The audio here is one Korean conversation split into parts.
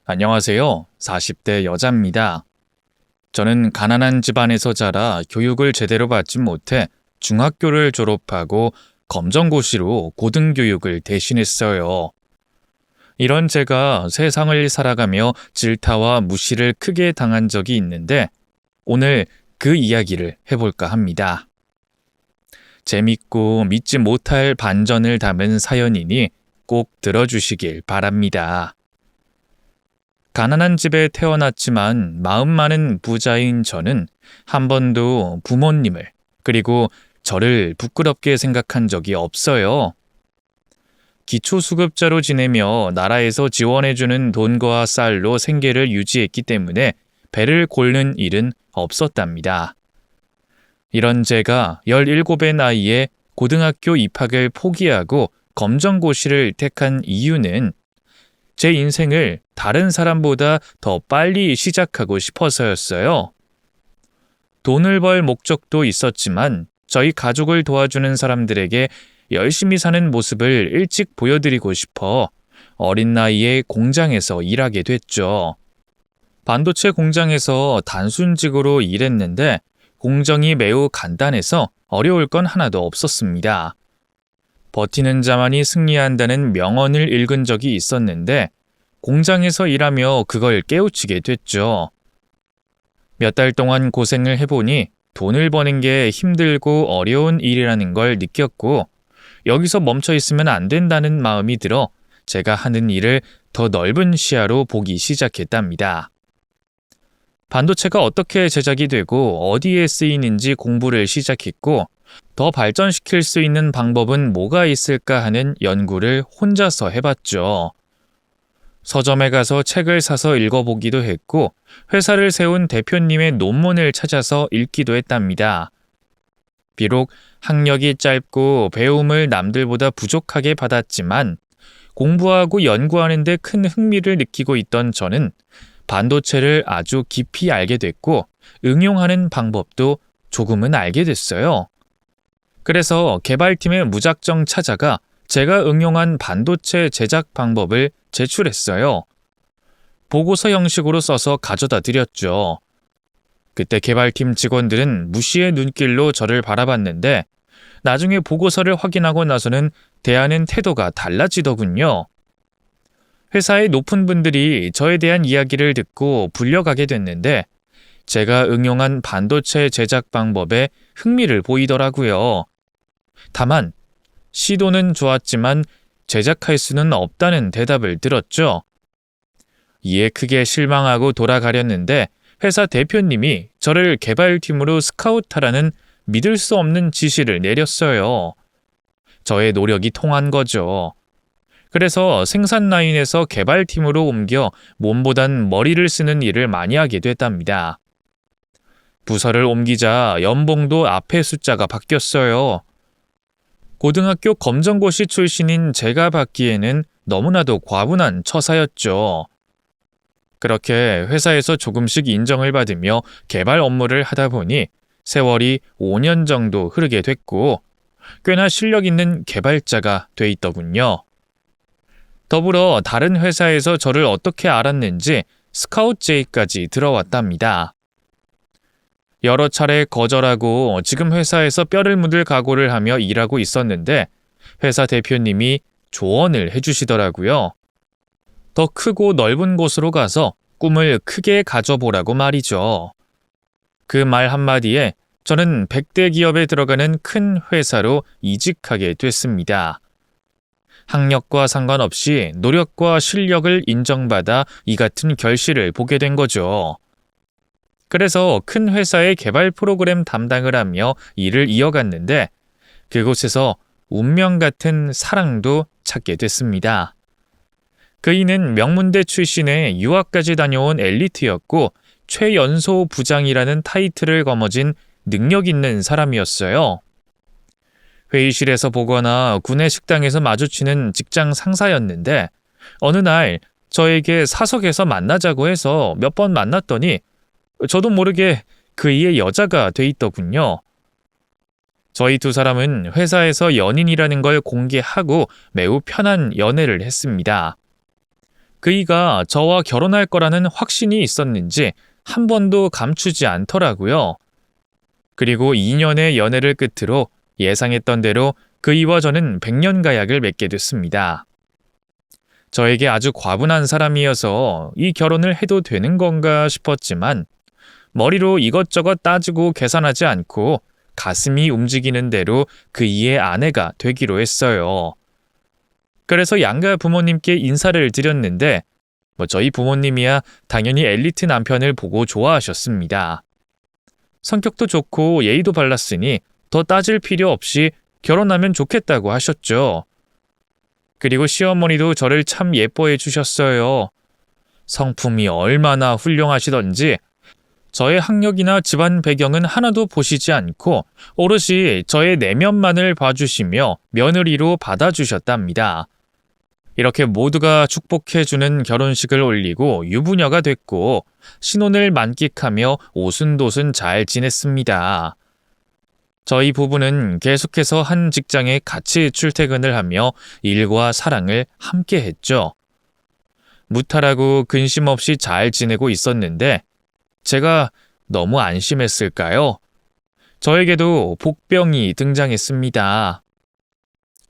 안녕하세요. 40대 여자입니다. 저는 가난한 집안에서 자라 교육을 제대로 받지 못해 중학교를 졸업하고 검정고시로 고등교육을 대신했어요. 이런 제가 세상을 살아가며 질타와 무시를 크게 당한 적이 있는데 오늘 그 이야기를 해볼까 합니다. 재밌고 믿지 못할 반전을 담은 사연이니 꼭 들어주시길 바랍니다. 가난한 집에 태어났지만 마음 많은 부자인 저는 한 번도 부모님을 그리고 저를 부끄럽게 생각한 적이 없어요. 기초수급자로 지내며 나라에서 지원해주는 돈과 쌀로 생계를 유지했기 때문에 배를 곪는 일은 없었답니다. 이런 제가 17의 나이에 고등학교 입학을 포기하고 검정고시를 택한 이유는 제 인생을 다른 사람보다 더 빨리 시작하고 싶어서였어요. 돈을 벌 목적도 있었지만 저희 가족을 도와주는 사람들에게 열심히 사는 모습을 일찍 보여드리고 싶어 어린 나이에 공장에서 일하게 됐죠. 반도체 공장에서 단순직으로 일했는데 공정이 매우 간단해서 어려울 건 하나도 없었습니다. 버티는 자만이 승리한다는 명언을 읽은 적이 있었는데 공장에서 일하며 그걸 깨우치게 됐죠. 몇 달 동안 고생을 해보니 돈을 버는 게 힘들고 어려운 일이라는 걸 느꼈고 여기서 멈춰 있으면 안 된다는 마음이 들어 제가 하는 일을 더 넓은 시야로 보기 시작했답니다. 반도체가 어떻게 제작이 되고 어디에 쓰이는지 공부를 시작했고 더 발전시킬 수 있는 방법은 뭐가 있을까 하는 연구를 혼자서 해봤죠. 서점에 가서 책을 사서 읽어보기도 했고 회사를 세운 대표님의 논문을 찾아서 읽기도 했답니다. 비록 학력이 짧고 배움을 남들보다 부족하게 받았지만 공부하고 연구하는 데 큰 흥미를 느끼고 있던 저는 반도체를 아주 깊이 알게 됐고 응용하는 방법도 조금은 알게 됐어요. 그래서 개발팀에 무작정 찾아가 제가 응용한 반도체 제작 방법을 제출했어요. 보고서 형식으로 써서 가져다 드렸죠. 그때 개발팀 직원들은 무시의 눈길로 저를 바라봤는데 나중에 보고서를 확인하고 나서는 대하는 태도가 달라지더군요. 회사의 높은 분들이 저에 대한 이야기를 듣고 불려가게 됐는데 제가 응용한 반도체 제작 방법에 흥미를 보이더라고요. 다만 시도는 좋았지만 제작할 수는 없다는 대답을 들었죠. 이에 크게 실망하고 돌아가렸는데 회사 대표님이 저를 개발팀으로 스카우트하라는 믿을 수 없는 지시를 내렸어요. 저의 노력이 통한 거죠. 그래서 생산 라인에서 개발팀으로 옮겨 몸보단 머리를 쓰는 일을 많이 하게 됐답니다. 부서를 옮기자 연봉도 앞에 숫자가 바뀌었어요. 고등학교 검정고시 출신인 제가 받기에는 너무나도 과분한 처사였죠. 그렇게 회사에서 조금씩 인정을 받으며 개발 업무를 하다 보니 세월이 5년 정도 흐르게 됐고 꽤나 실력 있는 개발자가 돼 있더군요. 더불어 다른 회사에서 저를 어떻게 알았는지 스카우트 제의까지 들어왔답니다. 여러 차례 거절하고 지금 회사에서 뼈를 묻을 각오를 하며 일하고 있었는데 회사 대표님이 조언을 해주시더라고요. 더 크고 넓은 곳으로 가서 꿈을 크게 가져보라고 말이죠. 그 말 한마디에 저는 100대 기업에 들어가는 큰 회사로 이직하게 됐습니다. 학력과 상관없이 노력과 실력을 인정받아 이 같은 결실을 보게 된 거죠. 그래서 큰 회사의 개발 프로그램 담당을 하며 일을 이어갔는데 그곳에서 운명 같은 사랑도 찾게 됐습니다. 그이는 명문대 출신의 유학까지 다녀온 엘리트였고 최연소 부장이라는 타이틀을 거머쥔 능력 있는 사람이었어요. 회의실에서 보거나 구내 식당에서 마주치는 직장 상사였는데 어느 날 저에게 사석에서 만나자고 해서 몇 번 만났더니 저도 모르게 그이의 여자가 돼 있더군요. 저희 두 사람은 회사에서 연인이라는 걸 공개하고 매우 편한 연애를 했습니다. 그이가 저와 결혼할 거라는 확신이 있었는지 한 번도 감추지 않더라고요. 그리고 2년의 연애를 끝으로 예상했던 대로 그이와 저는 백년가약을 맺게 됐습니다. 저에게 아주 과분한 사람이어서 이 결혼을 해도 되는 건가 싶었지만 머리로 이것저것 따지고 계산하지 않고 가슴이 움직이는 대로 그이의 아내가 되기로 했어요. 그래서 양가 부모님께 인사를 드렸는데 저희 부모님이야 당연히 엘리트 남편을 보고 좋아하셨습니다. 성격도 좋고 예의도 발랐으니 더 따질 필요 없이 결혼하면 좋겠다고 하셨죠. 그리고 시어머니도 저를 참 예뻐해 주셨어요. 성품이 얼마나 훌륭하시던지 저의 학력이나 집안 배경은 하나도 보시지 않고 오롯이 저의 내면만을 봐주시며 며느리로 받아주셨답니다. 이렇게 모두가 축복해주는 결혼식을 올리고 유부녀가 됐고 신혼을 만끽하며 오순도순 잘 지냈습니다. 저희 부부는 계속해서 한 직장에 같이 출퇴근을 하며 일과 사랑을 함께 했죠. 무탈하고 근심 없이 잘 지내고 있었는데 제가 너무 안심했을까요? 저에게도 복병이 등장했습니다.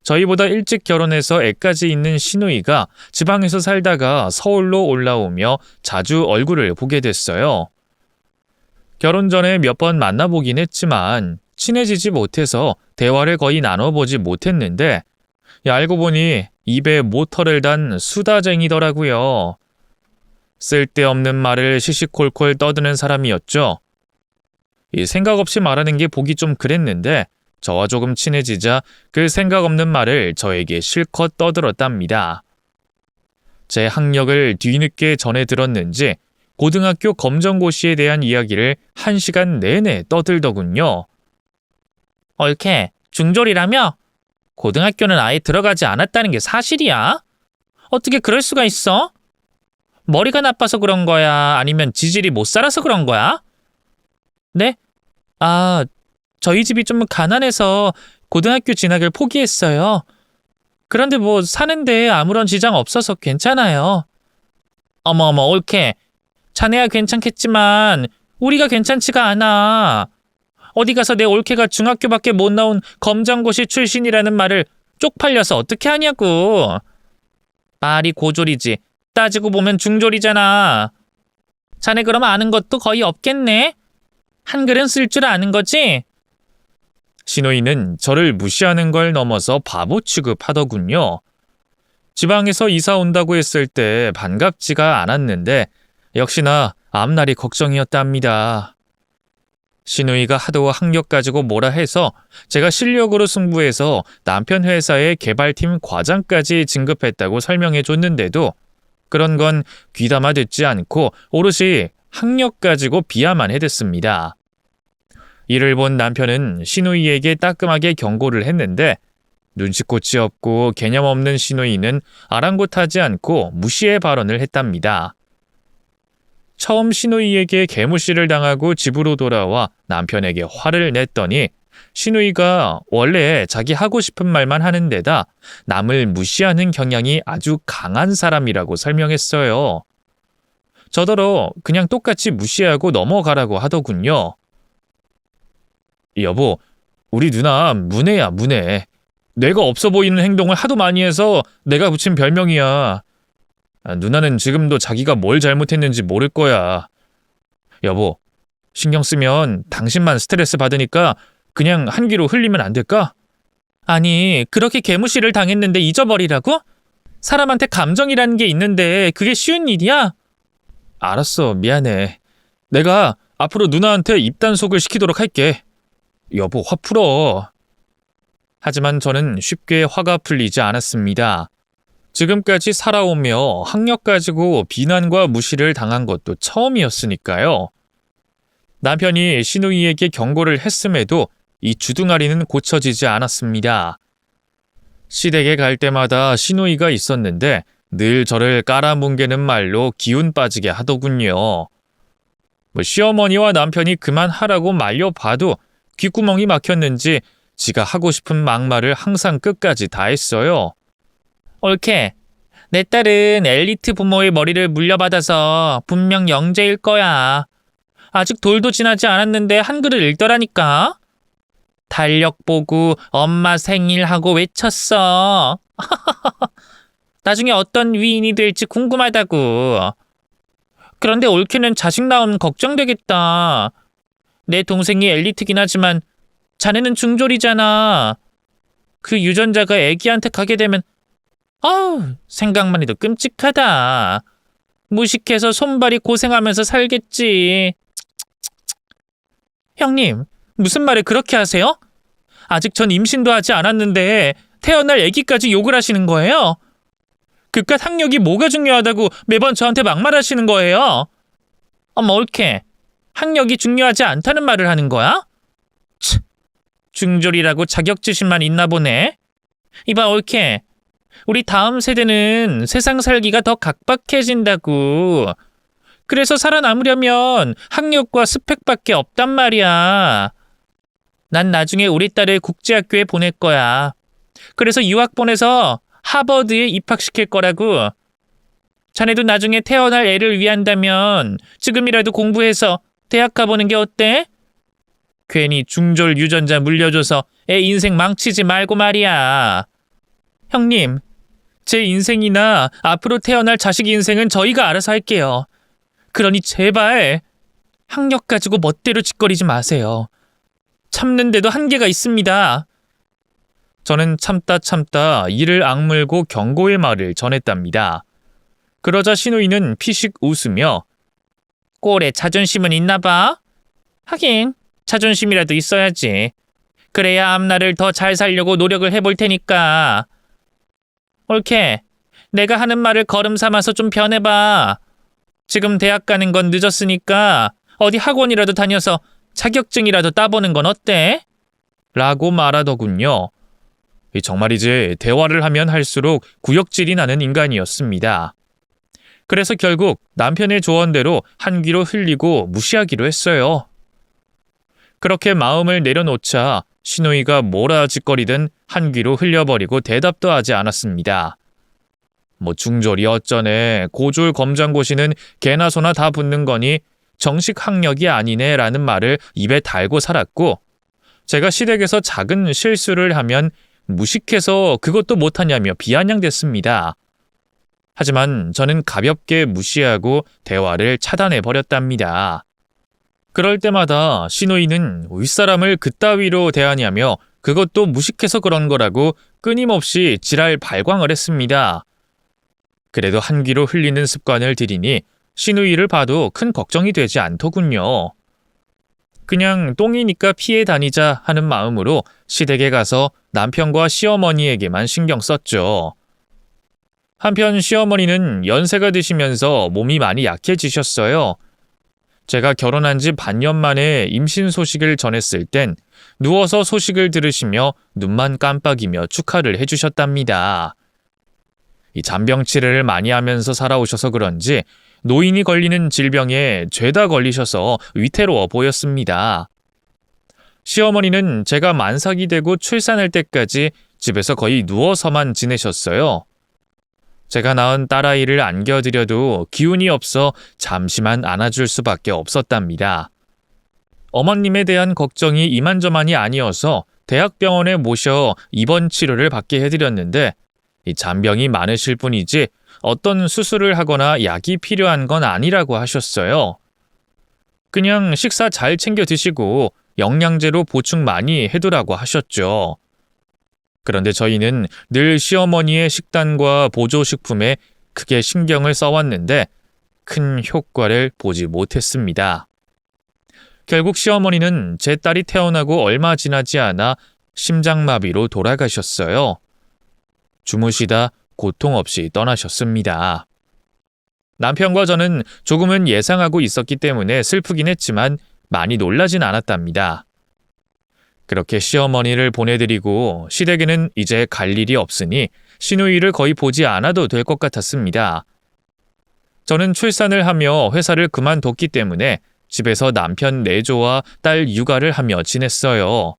저희보다 일찍 결혼해서 애까지 있는 시누이가 지방에서 살다가 서울로 올라오며 자주 얼굴을 보게 됐어요. 결혼 전에 몇 번 만나보긴 했지만 친해지지 못해서 대화를 거의 나눠보지 못했는데 알고 보니 입에 모터를 단 수다쟁이더라고요. 쓸데없는 말을 시시콜콜 떠드는 사람이었죠. 생각 없이 말하는 게 보기 좀 그랬는데 저와 조금 친해지자 그 생각 없는 말을 저에게 실컷 떠들었답니다. 제 학력을 뒤늦게 전해 들었는지 고등학교 검정고시에 대한 이야기를 1시간 내내 떠들더군요. 옳게 중졸이라며? 고등학교는 아예 들어가지 않았다는 게 사실이야? 어떻게 그럴 수가 있어? 머리가 나빠서 그런 거야? 아니면 지질이 못 살아서 그런 거야? 네? 저희 집이 좀 가난해서 고등학교 진학을 포기했어요. 그런데 사는데 아무런 지장 없어서 괜찮아요. 어머 옳게. 자네야 괜찮겠지만 우리가 괜찮지가 않아. 어디 가서 내 올케가 중학교밖에 못 나온 검정고시 출신이라는 말을 쪽팔려서 어떻게 하냐고. 말이 고졸이지. 따지고 보면 중졸이잖아. 자네 그럼 아는 것도 거의 없겠네? 한글은 쓸 줄 아는 거지? 시노이는 저를 무시하는 걸 넘어서 바보 취급하더군요. 지방에서 이사 온다고 했을 때 반갑지가 않았는데 역시나 앞날이 걱정이었답니다. 시누이가 하도 학력 가지고 뭐라 해서 제가 실력으로 승부해서 남편 회사의 개발팀 과장까지 진급했다고 설명해 줬는데도 그런 건 귀담아 듣지 않고 오롯이 학력 가지고 비하만 해댔습니다. 이를 본 남편은 시누이에게 따끔하게 경고를 했는데 눈치코치 없고 개념 없는 시누이는 아랑곳하지 않고 무시의 발언을 했답니다. 처음 시누이에게 개무시를 당하고 집으로 돌아와 남편에게 화를 냈더니 시누이가 원래 자기 하고 싶은 말만 하는 데다 남을 무시하는 경향이 아주 강한 사람이라고 설명했어요. 저더러 그냥 똑같이 무시하고 넘어가라고 하더군요. 여보, 우리 누나 문해야 문해. 뇌가 없어 보이는 행동을 하도 많이 해서 내가 붙인 별명이야. 누나는 지금도 자기가 뭘 잘못했는지 모를 거야. 여보, 신경 쓰면 당신만 스트레스 받으니까 그냥 한 귀로 흘리면 안 될까? 아니, 그렇게 개무시를 당했는데 잊어버리라고? 사람한테 감정이라는 게 있는데 그게 쉬운 일이야? 알았어, 미안해. 내가 앞으로 누나한테 입단속을 시키도록 할게. 여보, 화 풀어. 하지만 저는 쉽게 화가 풀리지 않았습니다. 지금까지 살아오며 학력 가지고 비난과 무시를 당한 것도 처음이었으니까요. 남편이 시누이에게 경고를 했음에도 이 주둥아리는 고쳐지지 않았습니다. 시댁에 갈 때마다 시누이가 있었는데 늘 저를 깔아뭉개는 말로 기운 빠지게 하더군요. 시어머니와 남편이 그만하라고 말려봐도 귓구멍이 막혔는지 지가 하고 싶은 막말을 항상 끝까지 다 했어요. 옳게. 내 딸은 엘리트 부모의 머리를 물려받아서 분명 영재일 거야. 아직 돌도 지나지 않았는데 한글을 읽더라니까. 달력 보고 엄마 생일하고 외쳤어. 나중에 어떤 위인이 될지 궁금하다고. 그런데 올케는 자식 나오면 걱정되겠다. 내 동생이 엘리트긴 하지만 자네는 중졸이잖아. 그 유전자가 애기한테 가게 되면 생각만 해도 끔찍하다. 무식해서 손발이 고생하면서 살겠지. 형님, 무슨 말을 그렇게 하세요? 아직 전 임신도 하지 않았는데 태어날 애기까지 욕을 하시는 거예요? 그깟 학력이 뭐가 중요하다고 매번 저한테 막말하시는 거예요? 어머, 올케. 학력이 중요하지 않다는 말을 하는 거야? 중졸이라고 자격지심만 있나 보네. 이봐, 올케. 우리 다음 세대는 세상 살기가 더 각박해진다고. 그래서 살아남으려면 학력과 스펙밖에 없단 말이야. 난 나중에 우리 딸을 국제학교에 보낼 거야. 그래서 유학 보내서 하버드에 입학시킬 거라고. 자네도 나중에 태어날 애를 위한다면 지금이라도 공부해서 대학 가보는 게 어때? 괜히 중졸 유전자 물려줘서 애 인생 망치지 말고 말이야. 형님, 제 인생이나 앞으로 태어날 자식 인생은 저희가 알아서 할게요. 그러니 제발 학력 가지고 멋대로 짓거리지 마세요. 참는데도 한계가 있습니다. 저는 참다 이를 악물고 경고의 말을 전했답니다. 그러자 시누이는 피식 웃으며 꼴에 자존심은 있나 봐? 하긴 자존심이라도 있어야지. 그래야 앞날을 더 잘 살려고 노력을 해볼 테니까. 올케, 내가 하는 말을 거름 삼아서 좀 변해봐. 지금 대학 가는 건 늦었으니까 어디 학원이라도 다녀서 자격증이라도 따보는 건 어때? 라고 말하더군요. 정말이지 대화를 하면 할수록 구역질이 나는 인간이었습니다. 그래서 결국 남편의 조언대로 한 귀로 흘리고 무시하기로 했어요. 그렇게 마음을 내려놓자 시누이가 뭐라 짓거리든 한 귀로 흘려버리고 대답도 하지 않았습니다. 중졸이 어쩌네, 고졸 검정고시는 개나 소나 다 붙는 거니 정식 학력이 아니네 라는 말을 입에 달고 살았고, 제가 시댁에서 작은 실수를 하면 무식해서 그것도 못하냐며 비아냥댔습니다. 하지만 저는 가볍게 무시하고 대화를 차단해버렸답니다. 그럴 때마다 시누이는 윗사람을 그따위로 대하냐며 그것도 무식해서 그런 거라고 끊임없이 지랄 발광을 했습니다. 그래도 한 귀로 흘리는 습관을 들이니 시누이를 봐도 큰 걱정이 되지 않더군요. 그냥 똥이니까 피해 다니자 하는 마음으로 시댁에 가서 남편과 시어머니에게만 신경 썼죠. 한편 시어머니는 연세가 드시면서 몸이 많이 약해지셨어요. 제가 결혼한 지 반년 만에 임신 소식을 전했을 땐 누워서 소식을 들으시며 눈만 깜빡이며 축하를 해주셨답니다. 이 잔병 치레를 많이 하면서 살아오셔서 그런지 노인이 걸리는 질병에 죄다 걸리셔서 위태로워 보였습니다. 시어머니는 제가 만삭이 되고 출산할 때까지 집에서 거의 누워서만 지내셨어요. 제가 낳은 딸아이를 안겨드려도 기운이 없어 잠시만 안아줄 수밖에 없었답니다. 어머님에 대한 걱정이 이만저만이 아니어서 대학병원에 모셔 입원 치료를 받게 해드렸는데 이 잔병이 많으실 뿐이지 어떤 수술을 하거나 약이 필요한 건 아니라고 하셨어요. 그냥 식사 잘 챙겨 드시고 영양제로 보충 많이 해두라고 하셨죠. 그런데 저희는 늘 시어머니의 식단과 보조식품에 크게 신경을 써왔는데 큰 효과를 보지 못했습니다. 결국 시어머니는 제 딸이 태어나고 얼마 지나지 않아 심장마비로 돌아가셨어요. 주무시다 고통 없이 떠나셨습니다. 남편과 저는 조금은 예상하고 있었기 때문에 슬프긴 했지만 많이 놀라진 않았답니다. 그렇게 시어머니를 보내드리고 시댁에는 이제 갈 일이 없으니 시누이를 거의 보지 않아도 될 것 같았습니다. 저는 출산을 하며 회사를 그만뒀기 때문에 집에서 남편 내조와 딸 육아를 하며 지냈어요.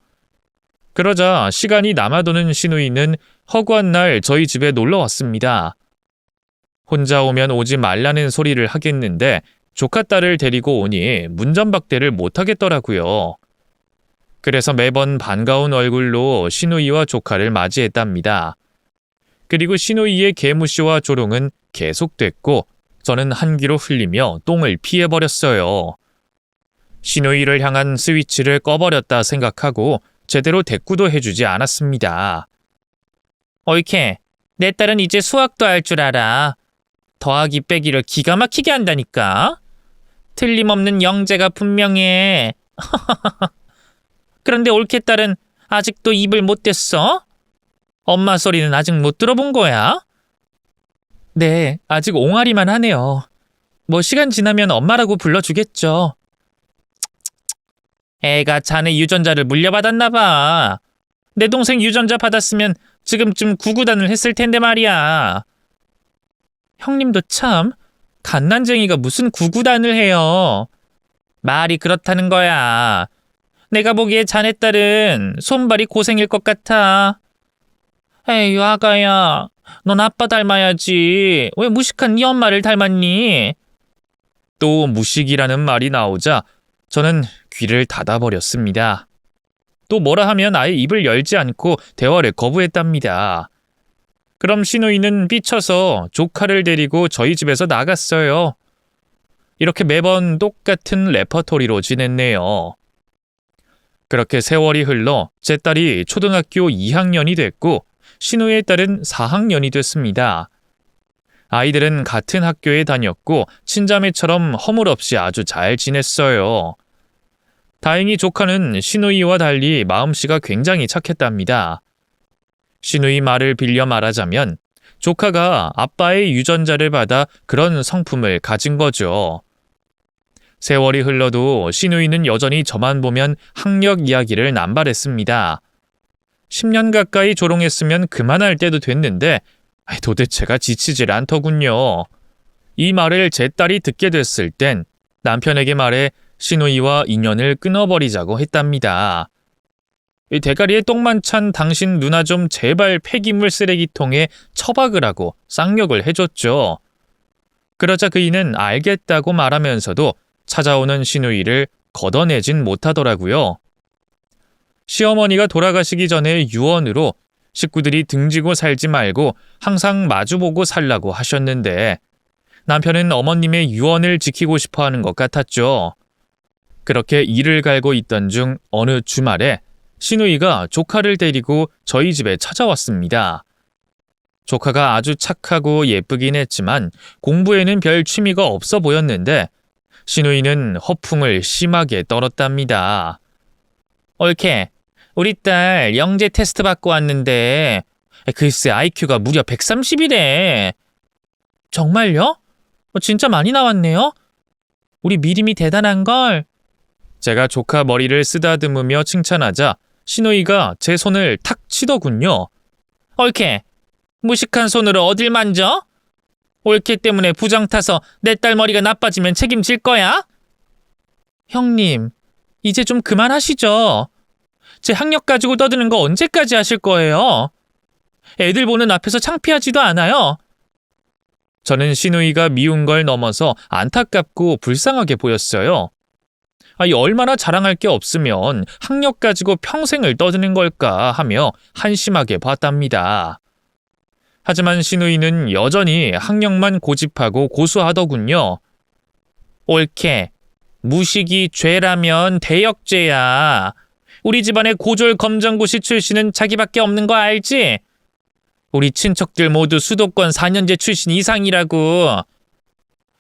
그러자 시간이 남아도는 시누이는 허구한 날 저희 집에 놀러 왔습니다. 혼자 오면 오지 말라는 소리를 하겠는데 조카 딸을 데리고 오니 문전박대를 못하겠더라고요. 그래서 매번 반가운 얼굴로 시누이와 조카를 맞이했답니다. 그리고 시누이의 개무시와 조롱은 계속됐고 저는 한기로 흘리며 똥을 피해버렸어요. 시누이를 향한 스위치를 꺼버렸다 생각하고 제대로 대꾸도 해주지 않았습니다. 옳게, 내 딸은 이제 수학도 할 줄 알아. 더하기 빼기를 기가 막히게 한다니까. 틀림없는 영재가 분명해. 그런데 옳게 딸은 아직도 입을 못 댔어? 엄마 소리는 아직 못 들어본 거야? 네, 아직 옹알이만 하네요. 뭐 시간 지나면 엄마라고 불러주겠죠. 애가 자네 유전자를 물려받았나 봐. 내 동생 유전자 받았으면 지금쯤 구구단을 했을 텐데 말이야. 형님도 참, 갓난쟁이가 무슨 구구단을 해요. 말이 그렇다는 거야. 내가 보기에 자네 딸은 손발이 고생일 것 같아. 에이, 아가야, 넌 아빠 닮아야지. 왜 무식한 네 엄마를 닮았니? 또 무식이라는 말이 나오자 저는 귀를 닫아버렸습니다. 또 뭐라 하면 아예 입을 열지 않고 대화를 거부했답니다. 그럼 시누이는 삐쳐서 조카를 데리고 저희 집에서 나갔어요. 이렇게 매번 똑같은 레퍼토리로 지냈네요. 그렇게 세월이 흘러 제 딸이 초등학교 2학년이 됐고 시누이의 딸은 4학년이 됐습니다. 아이들은 같은 학교에 다녔고 친자매처럼 허물없이 아주 잘 지냈어요. 다행히 조카는 시누이와 달리 마음씨가 굉장히 착했답니다. 시누이 말을 빌려 말하자면 조카가 아빠의 유전자를 받아 그런 성품을 가진 거죠. 세월이 흘러도 시누이는 여전히 저만 보면 학력 이야기를 남발했습니다. 10년 가까이 조롱했으면 그만할 때도 됐는데 도대체가 지치질 않더군요. 이 말을 제 딸이 듣게 됐을 땐 남편에게 말해 시누이와 인연을 끊어버리자고 했답니다. 대가리에 똥만 찬 당신 누나 좀 제발 폐기물 쓰레기통에 처박을 하고 쌍욕을 해줬죠. 그러자 그이는 알겠다고 말하면서도 찾아오는 시누이를 걷어내진 못하더라고요. 시어머니가 돌아가시기 전에 유언으로 식구들이 등지고 살지 말고 항상 마주보고 살라고 하셨는데 남편은 어머님의 유언을 지키고 싶어 하는 것 같았죠. 그렇게 이를 갈고 있던 중 어느 주말에 시누이가 조카를 데리고 저희 집에 찾아왔습니다. 조카가 아주 착하고 예쁘긴 했지만 공부에는 별 취미가 없어 보였는데 시누이는 허풍을 심하게 떨었답니다. 옳게, 우리 딸 영재 테스트 받고 왔는데 글쎄 IQ가 무려 130이래. 정말요? 진짜 많이 나왔네요. 우리 미림이 대단한걸. 제가 조카 머리를 쓰다듬으며 칭찬하자 시누이가 제 손을 탁 치더군요. 옳게, 무식한 손으로 어딜 만져? 옳게 때문에 부정 타서 내 딸 머리가 나빠지면 책임질 거야? 형님, 이제 좀 그만하시죠. 제 학력 가지고 떠드는 거 언제까지 하실 거예요? 애들 보는 앞에서 창피하지도 않아요. 저는 시누이가 미운 걸 넘어서 안타깝고 불쌍하게 보였어요. 얼마나 자랑할 게 없으면 학력 가지고 평생을 떠드는 걸까 하며 한심하게 봤답니다. 하지만 시누이는 여전히 학력만 고집하고 고수하더군요. 옳게, 무식이 죄라면 대역죄야. 우리 집안의 고졸 검정고시 출신은 자기밖에 없는 거 알지? 우리 친척들 모두 수도권 4년제 출신 이상이라고.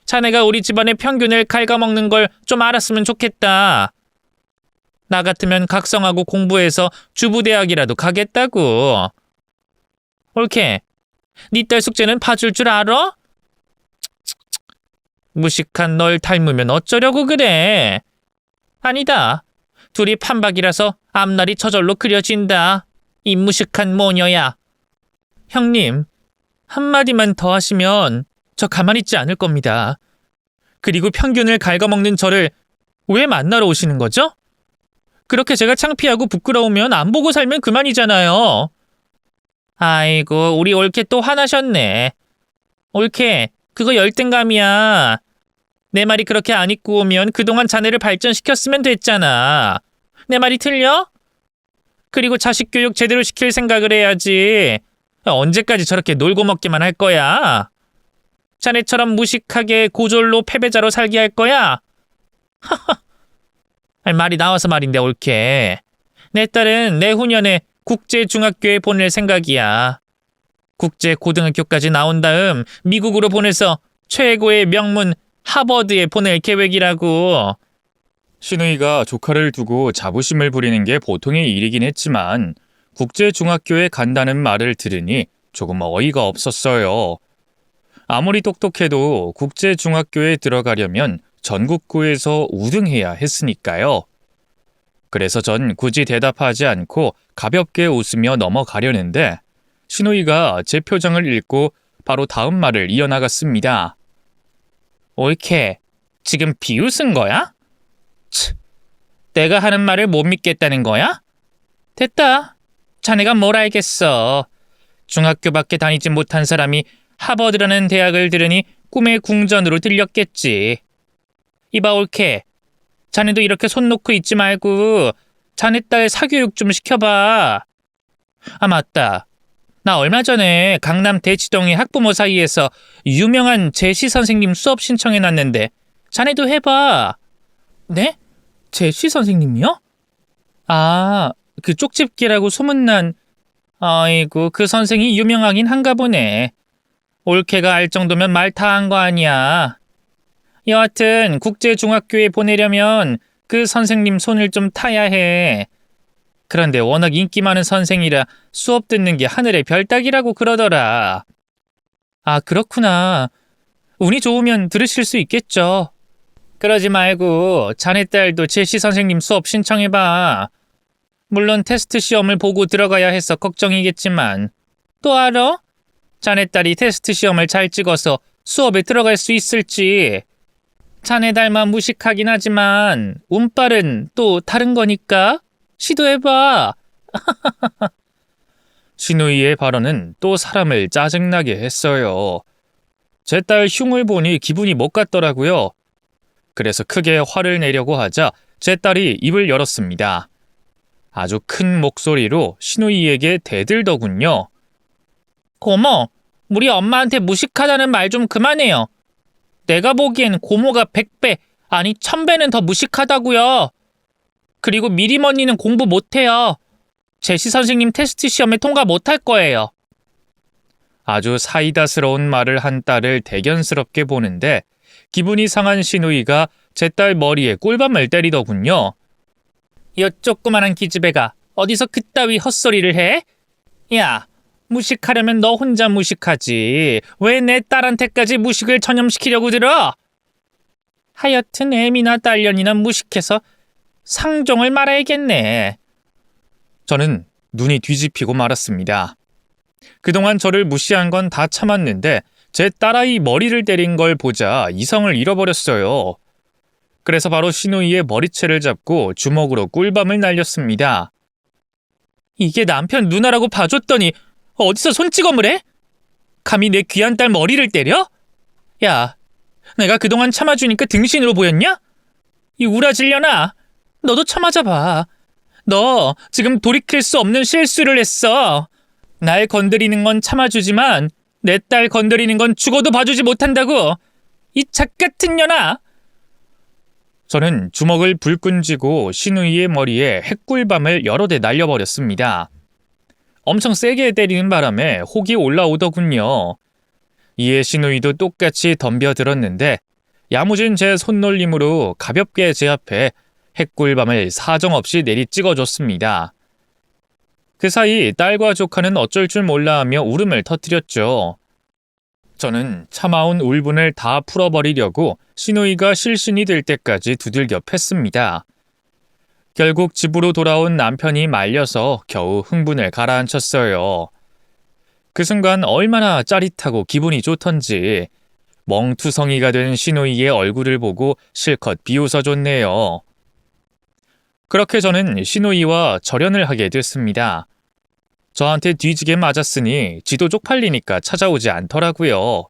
자네가 우리 집안의 평균을 갉아먹는 걸 좀 알았으면 좋겠다. 나 같으면 각성하고 공부해서 주부대학이라도 가겠다고. 옳게, 네 딸 숙제는 봐줄 줄 알아? 무식한 널 닮으면 어쩌려고 그래? 아니다. 둘이 판박이라서 앞날이 저절로 그려진다. 이 무식한 모녀야. 형님, 한마디만 더 하시면 저 가만히 있지 않을 겁니다. 그리고 평균을 갉아먹는 저를 왜 만나러 오시는 거죠? 그렇게 제가 창피하고 부끄러우면 안 보고 살면 그만이잖아요. 아이고, 우리 옳게 또 화나셨네. 옳게, 그거 열등감이야. 내 말이 그렇게 안 입고 오면 그동안 자네를 발전시켰으면 됐잖아. 내 말이 틀려? 그리고 자식 교육 제대로 시킬 생각을 해야지. 언제까지 저렇게 놀고 먹기만 할 거야? 자네처럼 무식하게 고졸로 패배자로 살게 할 거야? 말이 나와서 말인데 옳게. 내 딸은 내후년에 국제중학교에 보낼 생각이야. 국제고등학교까지 나온 다음 미국으로 보내서 최고의 명문 하버드에 보낼 계획이라고. 신우이가 조카를 두고 자부심을 부리는 게 보통의 일이긴 했지만 국제중학교에 간다는 말을 들으니 조금 어이가 없었어요. 아무리 똑똑해도 국제중학교에 들어가려면 전국구에서 우등해야 했으니까요. 그래서 전 굳이 대답하지 않고 가볍게 웃으며 넘어가려는데 신우이가 제 표정을 읽고 바로 다음 말을 이어나갔습니다. 옳게. 지금 비웃은 거야? 내가 하는 말을 못 믿겠다는 거야? 됐다. 자네가 뭘 알겠어. 중학교밖에 다니지 못한 사람이 하버드라는 대학을 들으니 꿈의 궁전으로 들렸겠지. 이봐 옳게. 자네도 이렇게 손 놓고 있지 말고 자네 딸 사교육 좀 시켜봐. 아 맞다. 나 얼마 전에 강남 대치동의 학부모 사이에서 유명한 제시 선생님 수업 신청해놨는데 자네도 해봐. 네? 제시 선생님이요? 아, 그 쪽집게라고 소문난. 아이고, 그 선생이 유명하긴 한가 보네. 옳게가 알 정도면 말 다 한 거 아니야. 여하튼 국제중학교에 보내려면 그 선생님 손을 좀 타야 해. 그런데 워낙 인기 많은 선생이라 수업 듣는 게 하늘의 별 따기라고 그러더라. 아, 그렇구나. 운이 좋으면 들으실 수 있겠죠. 그러지 말고 자네 딸도 제시 선생님 수업 신청해봐. 물론 테스트 시험을 보고 들어가야 해서 걱정이겠지만 또 알아? 자네 딸이 테스트 시험을 잘 찍어서 수업에 들어갈 수 있을지. 자네 닮아 무식하긴 하지만 운빨은 또 다른 거니까 시도해봐. 신우이의 발언은 또 사람을 짜증나게 했어요. 제 딸 흉을 보니 기분이 못 갔더라고요. 그래서 크게 화를 내려고 하자 제 딸이 입을 열었습니다. 아주 큰 목소리로 신우이에게 대들더군요. 고모, 우리 엄마한테 무식하다는 말 좀 그만해요. 내가 보기엔 고모가 100배, 아니 1000배는 더 무식하다고요. 그리고 미리머니는 공부 못해요. 제시 선생님 테스트 시험에 통과 못할 거예요. 아주 사이다스러운 말을 한 딸을 대견스럽게 보는데 기분이 상한 신우이가 제 딸 머리에 꿀밤을 때리더군요. 여 조그만한 기집애가 어디서 그따위 헛소리를 해? 야, 무식하려면 너 혼자 무식하지. 왜 내 딸한테까지 무식을 전염시키려고 들어? 하여튼 애미나 딸년이나 무식해서 상종을 말아야겠네. 저는 눈이 뒤집히고 말았습니다. 그동안 저를 무시한 건 다 참았는데 제 딸아이 머리를 때린 걸 보자 이성을 잃어버렸어요. 그래서 바로 신우이의 머리채를 잡고 주먹으로 꿀밤을 날렸습니다. 이게 남편 누나라고 봐줬더니 어디서 손찌검을 해? 감히 내 귀한 딸 머리를 때려? 야, 내가 그동안 참아주니까 등신으로 보였냐? 이 우라질려나? 너도 참아줘봐. 너 지금 돌이킬 수 없는 실수를 했어. 날 건드리는 건 참아주지만 내 딸 건드리는 건 죽어도 봐주지 못한다고. 이 작같은 년아. 저는 주먹을 불끈 쥐고 신우이의 머리에 핵꿀밤을 여러 대 날려버렸습니다. 엄청 세게 때리는 바람에 혹이 올라오더군요. 이에 신우이도 똑같이 덤벼들었는데 야무진 제 손놀림으로 가볍게 제 앞에 핵꿀밤을 사정없이 내리 찍어줬습니다. 그 사이 딸과 조카는 어쩔 줄 몰라 하며 울음을 터뜨렸죠. 저는 참아온 울분을 다 풀어버리려고 신우이가 실신이 될 때까지 두들겨 팼습니다. 결국 집으로 돌아온 남편이 말려서 겨우 흥분을 가라앉혔어요. 그 순간 얼마나 짜릿하고 기분이 좋던지 멍투성이가 된 신우이의 얼굴을 보고 실컷 비웃어줬네요. 그렇게 저는 신우이와 절연을 하게 됐습니다. 저한테 뒤지게 맞았으니 지도 쪽팔리니까 찾아오지 않더라고요.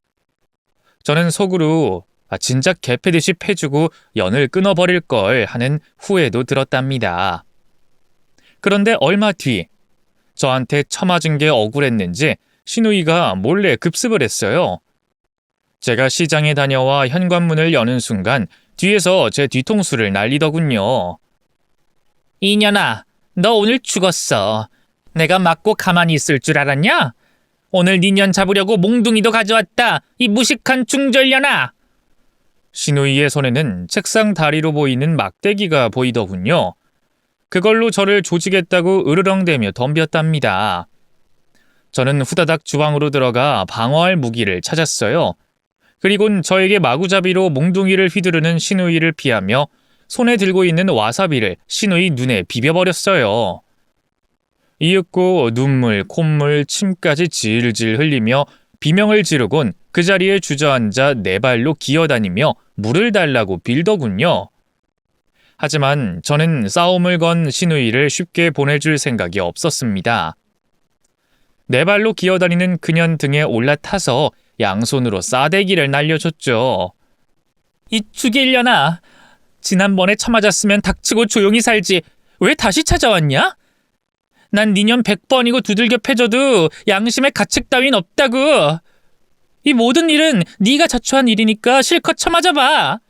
저는 속으로 진작 개패듯이 패주고 연을 끊어버릴 걸 하는 후회도 들었답니다. 그런데 얼마 뒤 저한테 처맞은 게 억울했는지 시누이가 몰래 급습을 했어요. 제가 시장에 다녀와 현관문을 여는 순간 뒤에서 제 뒤통수를 날리더군요. 이년아, 너 오늘 죽었어. 내가 맞고 가만히 있을 줄 알았냐? 오늘 니년 잡으려고 몽둥이도 가져왔다. 이 무식한 중절년아. 시누이의 손에는 책상 다리로 보이는 막대기가 보이더군요. 그걸로 저를 조지겠다고 으르렁대며 덤볐답니다. 저는 후다닥 주방으로 들어가 방어할 무기를 찾았어요. 그리곤 저에게 마구잡이로 몽둥이를 휘두르는 시누이를 피하며 손에 들고 있는 와사비를 시누이 눈에 비벼버렸어요. 이윽고 눈물, 콧물, 침까지 질질 흘리며 비명을 지르곤 그 자리에 주저앉아 네 발로 기어다니며 물을 달라고 빌더군요. 하지만 저는 싸움을 건 시누이를 쉽게 보내줄 생각이 없었습니다. 네 발로 기어다니는 그년 등에 올라타서 양손으로 싸대기를 날려줬죠. 이 죽일려나. 지난번에 처맞았으면 닥치고 조용히 살지. 왜 다시 찾아왔냐? 난 니년 100번이고 두들겨 패줘도 양심에 가책 따윈 없다고. 이 모든 일은 네가 자초한 일이니까 실컷 처맞아봐.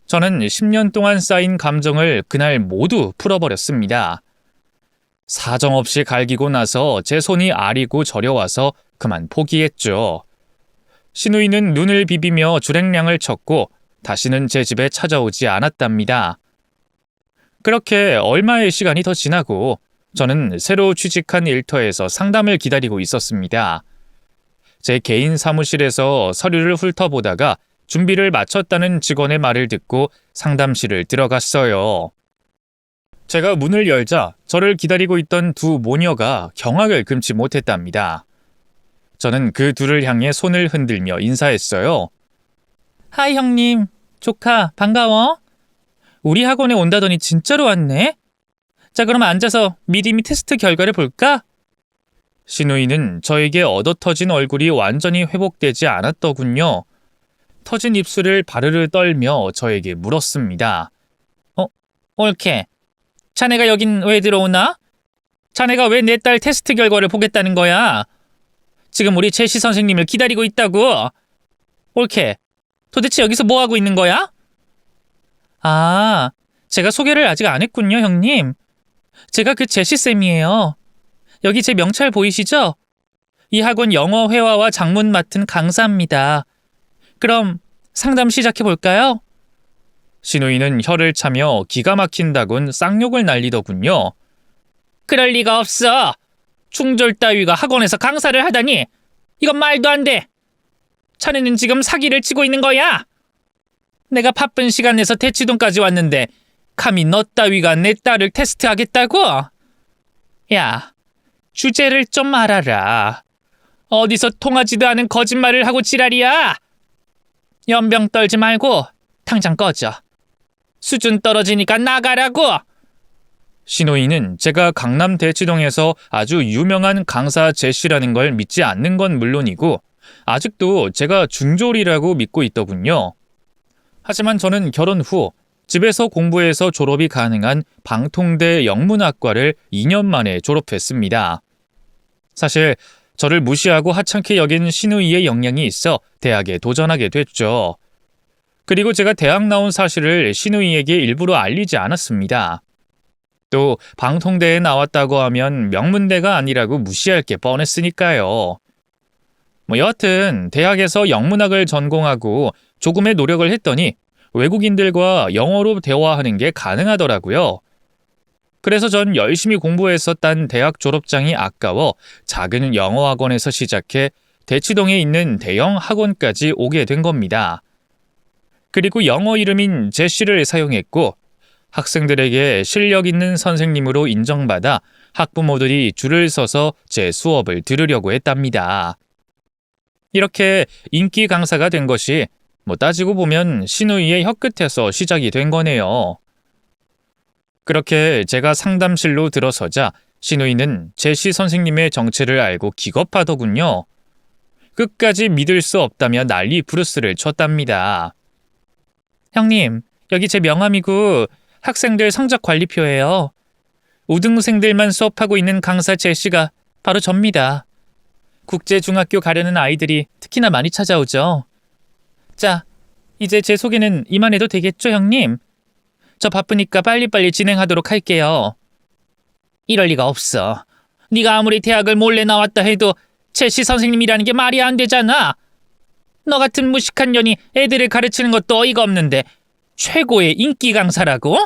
저는 10년 동안 쌓인 감정을 그날 모두 풀어버렸습니다. 사정없이 갈기고 나서 제 손이 아리고 저려와서 그만 포기했죠. 시누이는 눈을 비비며 줄행량을 쳤고 다시는 제 집에 찾아오지 않았답니다. 그렇게 얼마의 시간이 더 지나고 저는 새로 취직한 일터에서 상담을 기다리고 있었습니다. 제 개인 사무실에서 서류를 훑어보다가 준비를 마쳤다는 직원의 말을 듣고 상담실을 들어갔어요. 제가 문을 열자 저를 기다리고 있던 두 모녀가 경악을 금치 못했답니다. 저는 그 둘을 향해 손을 흔들며 인사했어요. 하이 형님, 조카 반가워. 우리 학원에 온다더니 진짜로 왔네. 자, 그럼 앉아서 미리미 테스트 결과를 볼까? 시누이는 저에게 얻어터진 얼굴이 완전히 회복되지 않았더군요. 터진 입술을 바르르 떨며 저에게 물었습니다. 옳게. 자네가 여긴 왜 들어오나? 자네가 왜 내 딸 테스트 결과를 보겠다는 거야? 지금 우리 제시 선생님을 기다리고 있다고. 옳게. 도대체 여기서 뭐 하고 있는 거야? 아, 제가 소개를 아직 안 했군요, 형님. 제가 그 제시쌤이에요. 여기 제 명찰 보이시죠? 이 학원 영어 회화와 작문 맡은 강사입니다. 그럼 상담 시작해 볼까요? 시누이는 혀를 차며 기가 막힌다곤 쌍욕을 날리더군요. 그럴 리가 없어. 충졸 따위가 학원에서 강사를 하다니. 이건 말도 안 돼. 자네는 지금 사기를 치고 있는 거야. 내가 바쁜 시간 내서 대치동까지 왔는데 감히 너 따위가 내 딸을 테스트하겠다고? 야, 주제를 좀 알아라. 어디서 통하지도 않은 거짓말을 하고 지랄이야. 연병 떨지 말고 당장 꺼져. 수준 떨어지니까 나가라고. 시누이는 제가 강남 대치동에서 아주 유명한 강사 제시라는 걸 믿지 않는 건 물론이고 아직도 제가 중졸이라고 믿고 있더군요. 하지만 저는 결혼 후 집에서 공부해서 졸업이 가능한 방통대 영문학과를 2년 만에 졸업했습니다. 사실 저를 무시하고 하찮게 여긴 시누이의 영향이 있어 대학에 도전하게 됐죠. 그리고 제가 대학 나온 사실을 시누이에게 일부러 알리지 않았습니다. 또 방통대에 나왔다고 하면 명문대가 아니라고 무시할 게 뻔했으니까요. 여하튼 대학에서 영문학을 전공하고 조금의 노력을 했더니 외국인들과 영어로 대화하는 게 가능하더라고요. 그래서 전 열심히 공부해서 딴 대학 졸업장이 아까워 작은 영어 학원에서 시작해 대치동에 있는 대형 학원까지 오게 된 겁니다. 그리고 영어 이름인 제시를 사용했고 학생들에게 실력 있는 선생님으로 인정받아 학부모들이 줄을 서서 제 수업을 들으려고 했답니다. 이렇게 인기 강사가 된 것이 따지고 보면 시누이의 혀끝에서 시작이 된 거네요. 그렇게 제가 상담실로 들어서자 시누이는 제시 선생님의 정체를 알고 기겁하더군요. 끝까지 믿을 수 없다며 난리 부르스를 쳤답니다. 형님, 여기 제 명함이고 학생들 성적 관리표예요. 우등생들만 수업하고 있는 강사 제시가 바로 접니다. 국제중학교 가려는 아이들이 특히나 많이 찾아오죠. 자, 이제 제 소개는 이만해도 되겠죠, 형님? 저 바쁘니까 빨리빨리 진행하도록 할게요. 이럴 리가 없어. 네가 아무리 대학을 몰래 나왔다 해도 제시 선생님이라는 게 말이 안 되잖아. 너 같은 무식한 년이 애들을 가르치는 것도 어이가 없는데 최고의 인기 강사라고?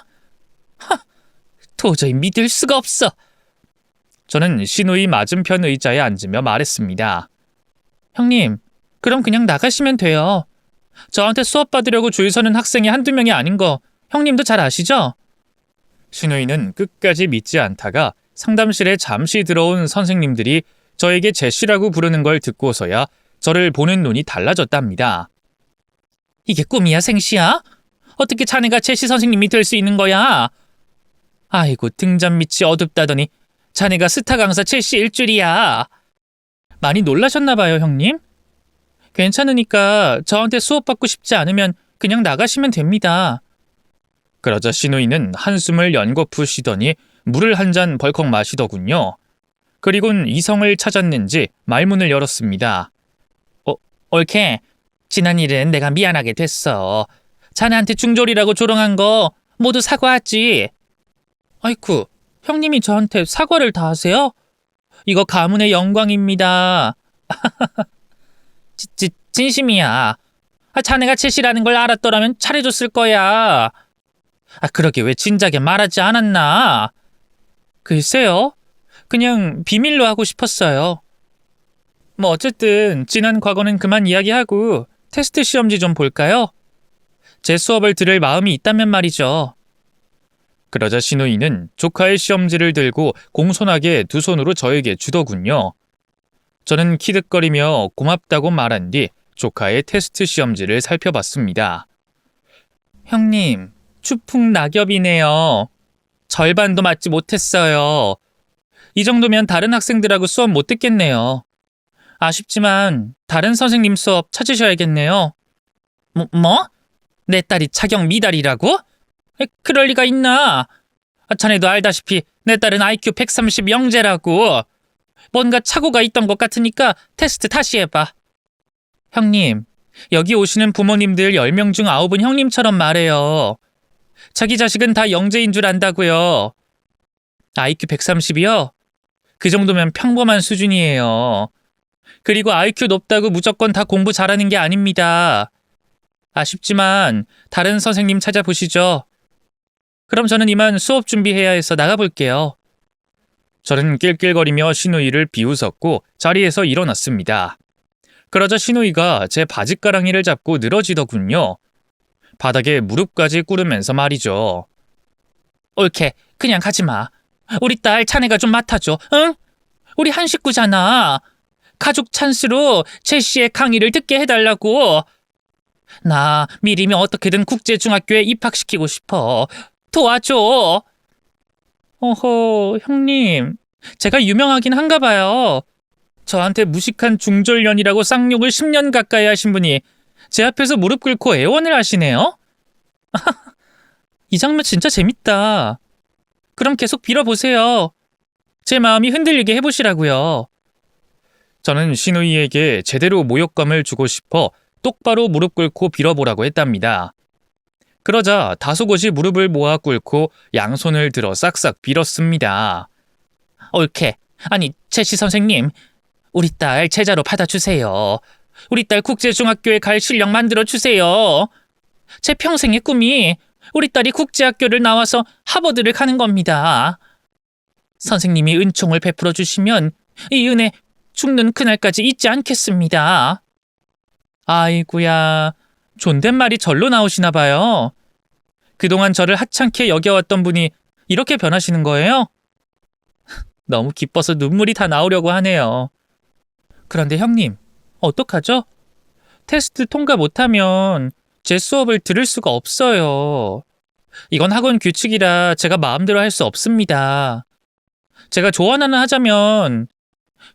도저히 믿을 수가 없어. 저는 시누이 맞은편 의자에 앉으며 말했습니다. 형님, 그럼 그냥 나가시면 돼요. 저한테 수업 받으려고 줄 서는 학생이 한두 명이 아닌 거 형님도 잘 아시죠? 시누이는 끝까지 믿지 않다가 상담실에 잠시 들어온 선생님들이 저에게 제시라고 부르는 걸 듣고서야 저를 보는 눈이 달라졌답니다. 이게 꿈이야, 생시야? 어떻게 자네가 제시 선생님이 될 수 있는 거야? 아이고, 등잔 밑이 어둡다더니 자네가 스타 강사 제시일 줄이야. 많이 놀라셨나 봐요, 형님? 괜찮으니까 저한테 수업 받고 싶지 않으면 그냥 나가시면 됩니다. 그러자 시누이는 한숨을 연거푸 쉬더니 물을 한 잔 벌컥 마시더군요. 그리곤 이성을 찾았는지 말문을 열었습니다. 옳게. 지난 일은 내가 미안하게 됐어. 자네한테 중졸이라고 조롱한 거 모두 사과하지. 아이쿠, 형님이 저한테 사과를 다 하세요? 이거 가문의 영광입니다. 진심이야. 자네가 제시라는 걸 알았더라면 잘해줬을 거야. 그러게 왜 진작에 말하지 않았나? 글쎄요. 그냥 비밀로 하고 싶었어요. 뭐 어쨌든 지난 과거는 그만 이야기하고 테스트 시험지 좀 볼까요? 제 수업을 들을 마음이 있다면 말이죠. 그러자 시누이는 조카의 시험지를 들고 공손하게 두 손으로 저에게 주더군요. 저는 키득거리며 고맙다고 말한 뒤 조카의 테스트 시험지를 살펴봤습니다. 형님, 추풍낙엽이네요. 절반도 맞지 못했어요. 이 정도면 다른 학생들하고 수업 못 듣겠네요. 아쉽지만 다른 선생님 수업 찾으셔야겠네요. 뭐? 내 딸이 차경 미달이라고? 그럴 리가 있나? 자네도 알다시피 내 딸은 IQ 130 영재라고. 뭔가 착오가 있던 것 같으니까 테스트 다시 해봐. 형님, 여기 오시는 부모님들 10명 중 9은 형님처럼 말해요. 자기 자식은 다 영재인 줄 안다고요. IQ 130이요? 그 정도면 평범한 수준이에요. 그리고 IQ 높다고 무조건 다 공부 잘하는 게 아닙니다. 아쉽지만 다른 선생님 찾아보시죠. 그럼 저는 이만 수업 준비해야 해서 나가볼게요. 저는 낄낄거리며 시누이를 비웃었고 자리에서 일어났습니다. 그러자 시누이가 제 바짓가랑이를 잡고 늘어지더군요. 바닥에 무릎까지 꿇으면서 말이죠. 옳게, 그냥 가지마. 우리 딸 자네가 좀 맡아줘, 응? 우리 한 식구잖아. 가족 찬스로 제시의 강의를 듣게 해달라고. 나 미리면 어떻게든 국제중학교에 입학시키고 싶어. 도와줘. 어허, 형님. 제가 유명하긴 한가 봐요. 저한테 무식한 중졸년이라고 쌍욕을 10년 가까이 하신 분이 제 앞에서 무릎 꿇고 애원을 하시네요? 이 장면 진짜 재밌다. 그럼 계속 빌어보세요. 제 마음이 흔들리게 해보시라고요. 저는 시누이에게 제대로 모욕감을 주고 싶어 똑바로 무릎 꿇고 빌어보라고 했답니다. 그러자 다소곳이 무릎을 모아 꿇고 양손을 들어 싹싹 빌었습니다. 옳게. 아니, 제시 선생님. 우리 딸 제자로 받아주세요. 우리 딸 국제중학교에 갈 실력 만들어주세요. 제 평생의 꿈이 우리 딸이 국제학교를 나와서 하버드를 가는 겁니다. 선생님이 은총을 베풀어 주시면 이 은혜 죽는 그날까지 잊지 않겠습니다. 아이구야, 존댓말이 절로 나오시나 봐요. 그동안 저를 하찮게 여겨왔던 분이 이렇게 변하시는 거예요? 너무 기뻐서 눈물이 다 나오려고 하네요. 그런데 형님, 어떡하죠? 테스트 통과 못하면 제 수업을 들을 수가 없어요. 이건 학원 규칙이라 제가 마음대로 할 수 없습니다. 제가 조언 하나 하자면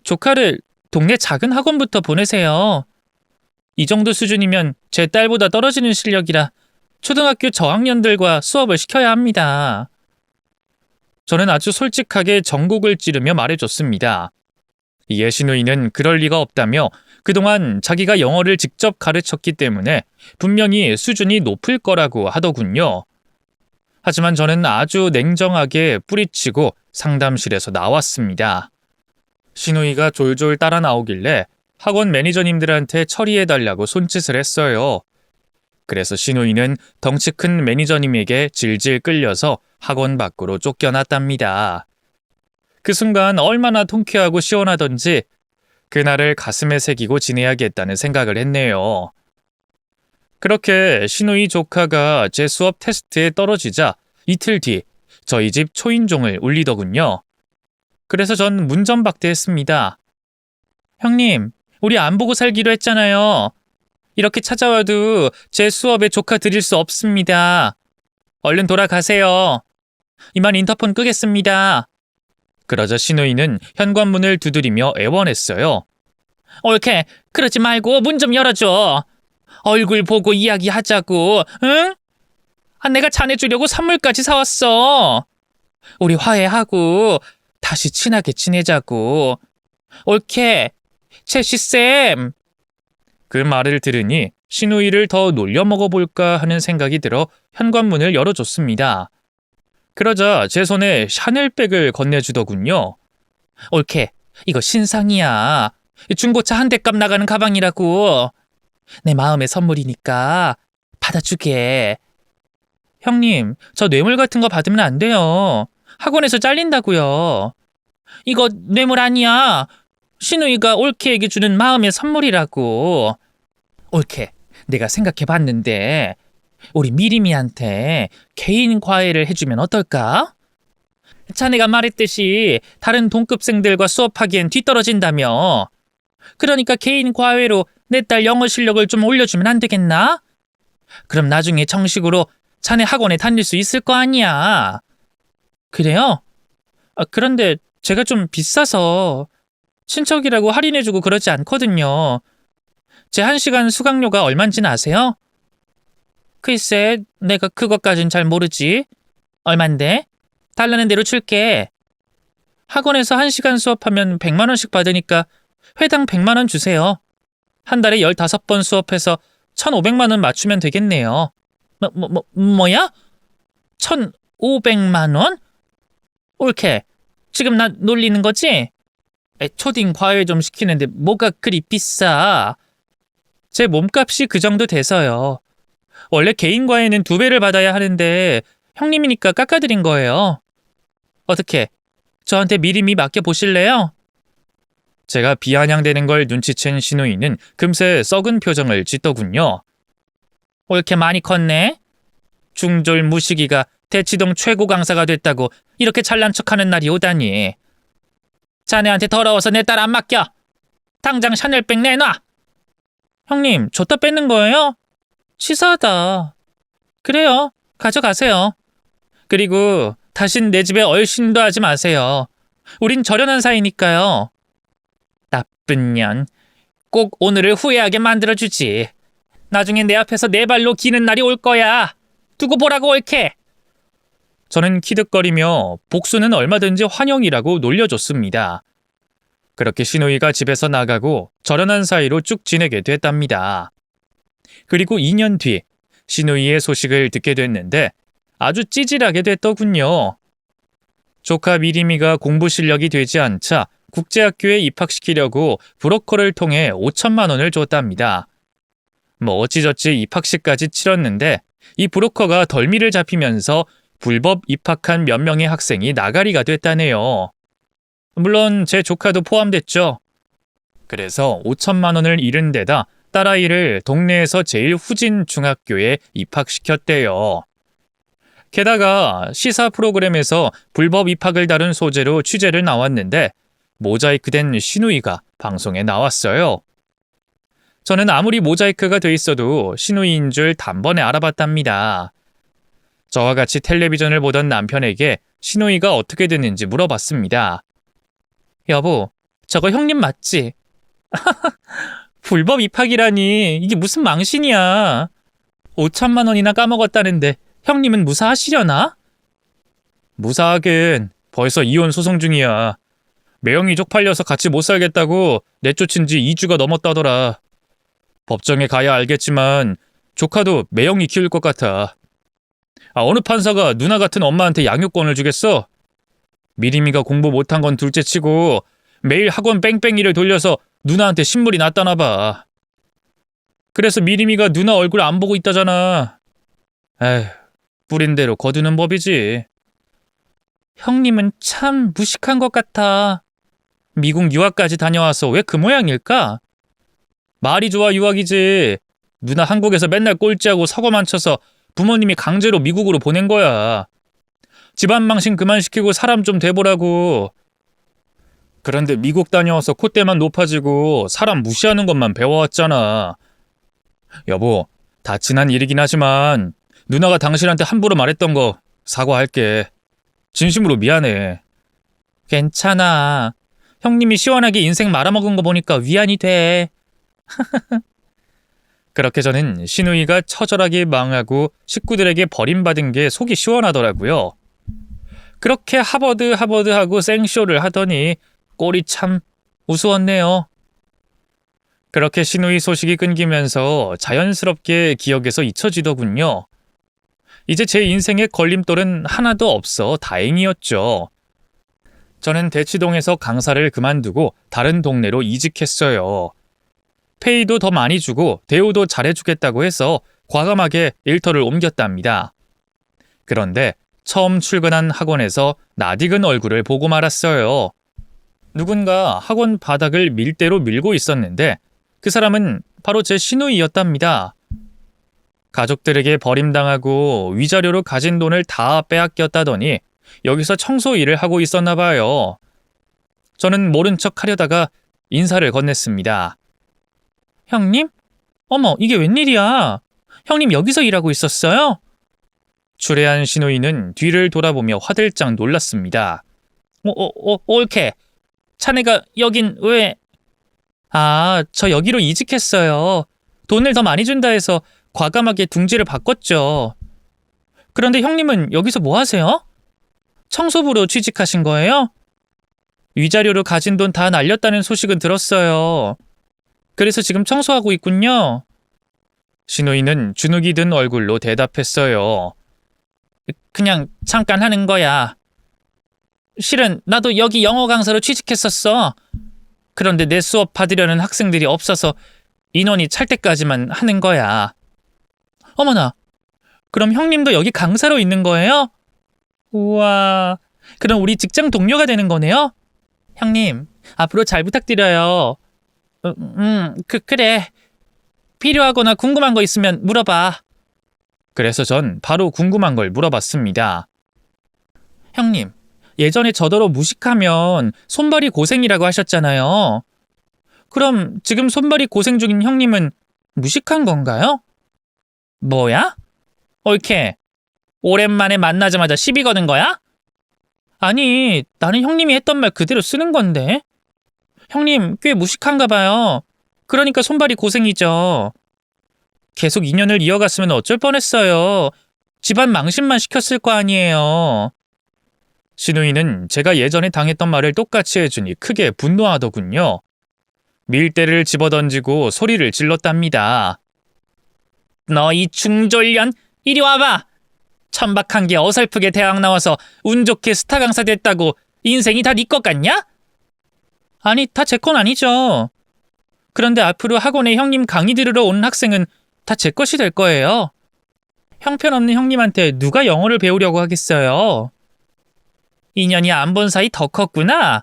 조카를 동네 작은 학원부터 보내세요. 이 정도 수준이면 제 딸보다 떨어지는 실력이라 초등학교 저학년들과 수업을 시켜야 합니다. 저는 아주 솔직하게 전곡을 찌르며 말해줬습니다. 이에 신우이는 그럴 리가 없다며 그동안 자기가 영어를 직접 가르쳤기 때문에 분명히 수준이 높을 거라고 하더군요. 하지만 저는 아주 냉정하게 뿌리치고 상담실에서 나왔습니다. 신우이가 졸졸 따라 나오길래 학원 매니저님들한테 처리해달라고 손짓을 했어요. 그래서 신우이는 덩치 큰 매니저님에게 질질 끌려서 학원 밖으로 쫓겨났답니다. 그 순간 얼마나 통쾌하고 시원하던지 그날을 가슴에 새기고 지내야겠다는 생각을 했네요. 그렇게 신우이 조카가 제 수업 테스트에 떨어지자 이틀 뒤 저희 집 초인종을 울리더군요. 그래서 전 문전박대했습니다. 형님, 우리 안 보고 살기로 했잖아요. 이렇게 찾아와도 제 수업에 조카 드릴 수 없습니다. 얼른 돌아가세요. 이만 인터폰 끄겠습니다. 그러자 신우이는 현관문을 두드리며 애원했어요. 옳게, 그러지 말고 문 좀 열어줘. 얼굴 보고 이야기하자고, 응? 내가 자네 주려고 선물까지 사왔어. 우리 화해하고 다시 친하게 지내자고. 옳게, 제시쌤. 그 말을 들으니 신우이를 더 놀려 먹어볼까 하는 생각이 들어 현관문을 열어줬습니다. 그러자 제 손에 샤넬백을 건네주더군요. 옳게, 이거 신상이야. 중고차 한 대값 나가는 가방이라고. 내 마음의 선물이니까 받아주게. 형님, 저 뇌물 같은 거 받으면 안 돼요. 학원에서 잘린다고요. 이거 뇌물 아니야. 신우이가 옳게에게 주는 마음의 선물이라고. 옳게, 내가 생각해봤는데 우리 미리미한테 개인 과외를 해주면 어떨까? 자네가 말했듯이 다른 동급생들과 수업하기엔 뒤떨어진다며. 그러니까 개인 과외로 내 딸 영어 실력을 좀 올려주면 안 되겠나? 그럼 나중에 정식으로 자네 학원에 다닐 수 있을 거 아니야. 그래요? 그런데 제가 좀 비싸서 친척이라고 할인해주고 그러지 않거든요. 제 1시간 수강료가 얼만지는 아세요? 글쎄, 내가 그것까진 잘 모르지. 얼만데? 달라는 대로 줄게. 학원에서 1시간 수업하면 100만 원씩 받으니까 회당 100만 원 주세요. 한 달에 15번 수업해서 1,500만 원 맞추면 되겠네요. 뭐야? 1,500만 원? 옳게, 지금 나 놀리는 거지? 초딩 과외 좀 시키는데 뭐가 그리 비싸? 제 몸값이 그 정도 돼서요. 원래 개인 과외는 2배를 받아야 하는데 형님이니까 깎아드린 거예요. 어떻게, 저한테 미리미 맡겨보실래요? 제가 비아냥대는 걸 눈치챈 신우이는 금세 썩은 표정을 짓더군요. 옳게 많이 컸네? 중졸 무식이가 대치동 최고 강사가 됐다고 이렇게 잘난 척하는 날이 오다니. 자네한테 더러워서 내 딸 안 맡겨. 당장 샤넬백 내놔. 형님, 줬다 뺏는 거예요? 치사하다. 그래요, 가져가세요. 그리고 다신 내 집에 얼씬도 하지 마세요. 우린 절연한 사이니까요. 나쁜 년, 꼭 오늘을 후회하게 만들어주지. 나중에 내 앞에서 내 발로 기는 날이 올 거야. 두고 보라고 옳게. 저는 키득거리며 복수는 얼마든지 환영이라고 놀려줬습니다. 그렇게 신우이가 집에서 나가고 절연한 사이로 쭉 지내게 됐답니다. 그리고 2년 뒤 신우이의 소식을 듣게 됐는데 아주 찌질하게 됐더군요. 조카 미리미가 공부 실력이 되지 않자 국제학교에 입학시키려고 브로커를 통해 5천만 원을 줬답니다. 어찌저찌 입학식까지 치렀는데 이 브로커가 덜미를 잡히면서 불법 입학한 몇 명의 학생이 나가리가 됐다네요. 물론 제 조카도 포함됐죠. 그래서 5천만 원을 잃은 데다 딸아이를 동네에서 제일 후진 중학교에 입학시켰대요. 게다가 시사 프로그램에서 불법 입학을 다룬 소재로 취재를 나왔는데 모자이크된 신우이가 방송에 나왔어요. 저는 아무리 모자이크가 돼 있어도 신우이인 줄 단번에 알아봤답니다. 저와 같이 텔레비전을 보던 남편에게 신우이가 어떻게 됐는지 물어봤습니다. 여보, 저거 형님 맞지? 불법 입학이라니 이게 무슨 망신이야. 5천만 원이나 까먹었다는데 형님은 무사하시려나? 무사하긴 벌써 이혼 소송 중이야. 매형이 쪽팔려서 같이 못 살겠다고 내쫓은 지 2주가 넘었다더라. 법정에 가야 알겠지만 조카도 매형이 키울 것 같아. 어느 판사가 누나 같은 엄마한테 양육권을 주겠어? 미리미가 공부 못한 건 둘째치고 매일 학원 뺑뺑이를 돌려서 누나한테 신물이 났다나 봐. 그래서 미리미가 누나 얼굴 안 보고 있다잖아. 에휴, 뿌린 대로 거두는 법이지. 형님은 참 무식한 것 같아. 미국 유학까지 다녀와서 왜 그 모양일까? 말이 좋아 유학이지. 누나 한국에서 맨날 꼴찌하고 사고만 쳐서 부모님이 강제로 미국으로 보낸 거야. 집안 망신 그만 시키고 사람 좀 돼보라고. 그런데 미국 다녀와서 콧대만 높아지고 사람 무시하는 것만 배워왔잖아. 여보, 다 지난 일이긴 하지만 누나가 당신한테 함부로 말했던 거 사과할게. 진심으로 미안해. 괜찮아. 형님이 시원하게 인생 말아먹은 거 보니까 위안이 돼. 그렇게 저는 시누이가 처절하게 망하고 식구들에게 버림받은 게 속이 시원하더라고요. 그렇게 하버드하고 생쇼를 하더니 꼴이 참 우스웠네요. 그렇게 시누이 소식이 끊기면서 자연스럽게 기억에서 잊혀지더군요. 이제 제 인생의 걸림돌은 하나도 없어 다행이었죠. 저는 대치동에서 강사를 그만두고 다른 동네로 이직했어요. 페이도 더 많이 주고 대우도 잘해주겠다고 해서 과감하게 일터를 옮겼답니다. 그런데 처음 출근한 학원에서 낯익은 얼굴을 보고 말았어요. 누군가 학원 바닥을 밀대로 밀고 있었는데 그 사람은 바로 제 시누이였답니다. 가족들에게 버림당하고 위자료로 가진 돈을 다 빼앗겼다더니 여기서 청소 일을 하고 있었나 봐요. 저는 모른 척 하려다가 인사를 건넸습니다. 형님? 어머, 이게 웬일이야? 형님 여기서 일하고 있었어요? 추레한 시누이는 뒤를 돌아보며 화들짝 놀랐습니다. 옳게. 자네가 여긴 왜? 아, 저 여기로 이직했어요. 돈을 더 많이 준다 해서 과감하게 둥지를 바꿨죠. 그런데 형님은 여기서 뭐 하세요? 청소부로 취직하신 거예요? 위자료로 가진 돈 다 날렸다는 소식은 들었어요. 그래서 지금 청소하고 있군요. 시누이는 주눅이 든 얼굴로 대답했어요. 그냥 잠깐 하는 거야. 실은 나도 여기 영어 강사로 취직했었어. 그런데 내 수업 받으려는 학생들이 없어서 인원이 찰 때까지만 하는 거야. 어머나, 그럼 형님도 여기 강사로 있는 거예요? 우와, 그럼 우리 직장 동료가 되는 거네요? 형님, 앞으로 잘 부탁드려요. 그래. 필요하거나 궁금한 거 있으면 물어봐. 그래서 전 바로 궁금한 걸 물어봤습니다. 형님, 예전에 저더러 무식하면 손발이 고생이라고 하셨잖아요. 그럼 지금 손발이 고생 중인 형님은 무식한 건가요? 뭐야? 옳게. 오랜만에 만나자마자 시비 거는 거야? 아니, 나는 형님이 했던 말 그대로 쓰는 건데. 형님 꽤 무식한가 봐요. 그러니까 손발이 고생이죠. 계속 인연을 이어갔으면 어쩔 뻔했어요. 집안 망신만 시켰을 거 아니에요. 시누이는 제가 예전에 당했던 말을 똑같이 해주니 크게 분노하더군요. 밀대를 집어던지고 소리를 질렀답니다. 너 이 중졸년, 이리 와봐. 천박한 게 어설프게 대학 나와서 운 좋게 스타 강사 됐다고 인생이 다 네 것 같냐? 아니, 다 제 건 아니죠. 그런데 앞으로 학원에 형님 강의 들으러 오는 학생은 다 제 것이 될 거예요. 형편없는 형님한테 누가 영어를 배우려고 하겠어요. 인연이 안 본 사이 더 컸구나.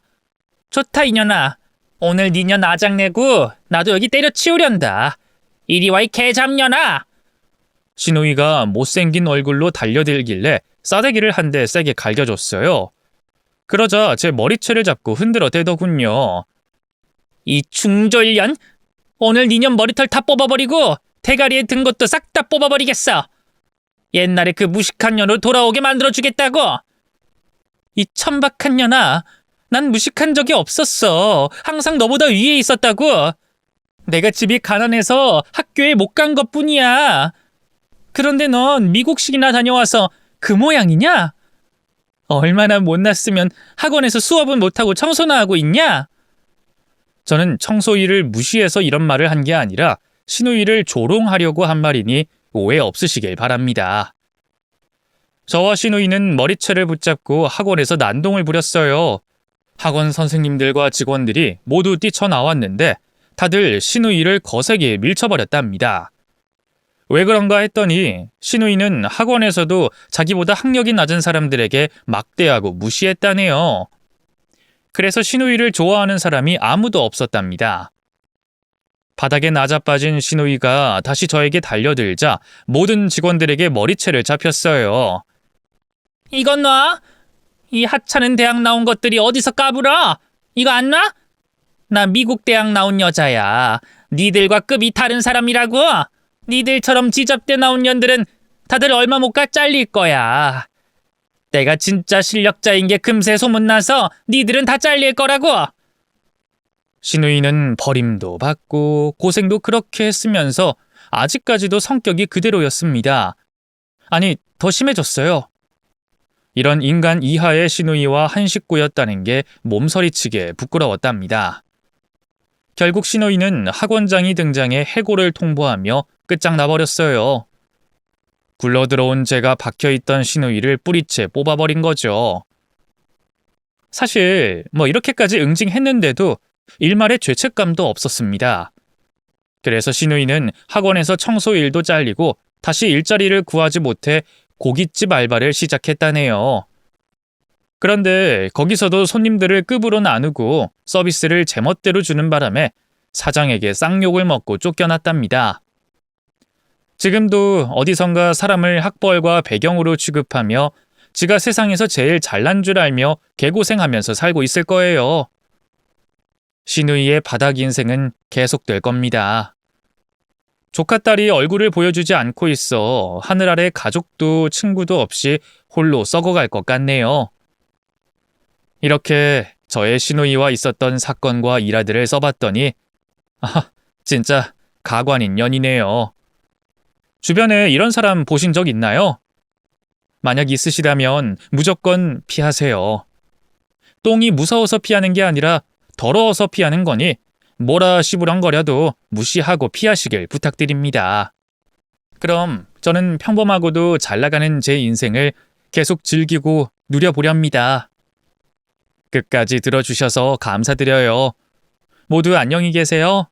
좋다, 인연아. 오늘 니년 아작내고 나도 여기 때려치우련다. 이리 와, 이 개잡년아. 시누이가 못생긴 얼굴로 달려들길래 싸대기를 한 대 세게 갈겨줬어요. 그러자 제 머리채를 잡고 흔들어 대더군요. 이 중졸년, 오늘 니년 머리털 다 뽑아버리고 대가리에 든 것도 싹 다 뽑아버리겠어. 옛날에 그 무식한 년으로 돌아오게 만들어주겠다고. 이 천박한 년아, 난 무식한 적이 없었어. 항상 너보다 위에 있었다고. 내가 집이 가난해서 학교에 못 간 것뿐이야. 그런데 넌 미국식이나 다녀와서 그 모양이냐? 얼마나 못났으면 학원에서 수업은 못하고 청소나 하고 있냐? 저는 청소 일을 무시해서 이런 말을 한 게 아니라 신우이를 조롱하려고 한 말이니 오해 없으시길 바랍니다. 저와 신우이는 머리채를 붙잡고 학원에서 난동을 부렸어요. 학원 선생님들과 직원들이 모두 뛰쳐나왔는데 다들 신우이를 거세게 밀쳐버렸답니다. 왜 그런가 했더니 신우이는 학원에서도 자기보다 학력이 낮은 사람들에게 막대하고 무시했다네요. 그래서 신우이를 좋아하는 사람이 아무도 없었답니다. 바닥에 나자빠진 신우이가 다시 저에게 달려들자 모든 직원들에게 머리채를 잡혔어요. 이건 놔? 이 하찮은 대학 나온 것들이 어디서 까불어? 이거 안 놔? 나 미국 대학 나온 여자야. 니들과 급이 다른 사람이라고. 니들처럼 지잡대 나온 년들은 다들 얼마 못 가 잘릴 거야. 내가 진짜 실력자인 게 금세 소문나서 니들은 다 잘릴 거라고. 신우이는 버림도 받고 고생도 그렇게 했으면서 아직까지도 성격이 그대로였습니다. 아니, 더 심해졌어요. 이런 인간 이하의 신우이와 한 식구였다는 게 몸서리치게 부끄러웠답니다. 결국 신우이는 학원장이 등장해 해고를 통보하며 끝장나버렸어요. 굴러들어온 제가 박혀있던 신우이를 뿌리채 뽑아버린 거죠. 사실 이렇게까지 응징했는데도 일말의 죄책감도 없었습니다. 그래서 신우이는 학원에서 청소 일도 잘리고 다시 일자리를 구하지 못해 고깃집 알바를 시작했다네요. 그런데 거기서도 손님들을 급으로 나누고 서비스를 제멋대로 주는 바람에 사장에게 쌍욕을 먹고 쫓겨났답니다. 지금도 어디선가 사람을 학벌과 배경으로 취급하며 지가 세상에서 제일 잘난 줄 알며 개고생하면서 살고 있을 거예요. 신우이의 바닥 인생은 계속될 겁니다. 조카딸이 얼굴을 보여주지 않고 있어 하늘 아래 가족도 친구도 없이 홀로 썩어갈 것 같네요. 이렇게 저의 신우이와 있었던 사건과 일화들을 써봤더니 진짜 가관인 년이네요. 주변에 이런 사람 보신 적 있나요? 만약 있으시다면 무조건 피하세요. 똥이 무서워서 피하는 게 아니라 더러워서 피하는 거니 뭐라 시부렁거려도 무시하고 피하시길 부탁드립니다. 그럼 저는 평범하고도 잘 나가는 제 인생을 계속 즐기고 누려보렵니다. 끝까지 들어주셔서 감사드려요. 모두 안녕히 계세요.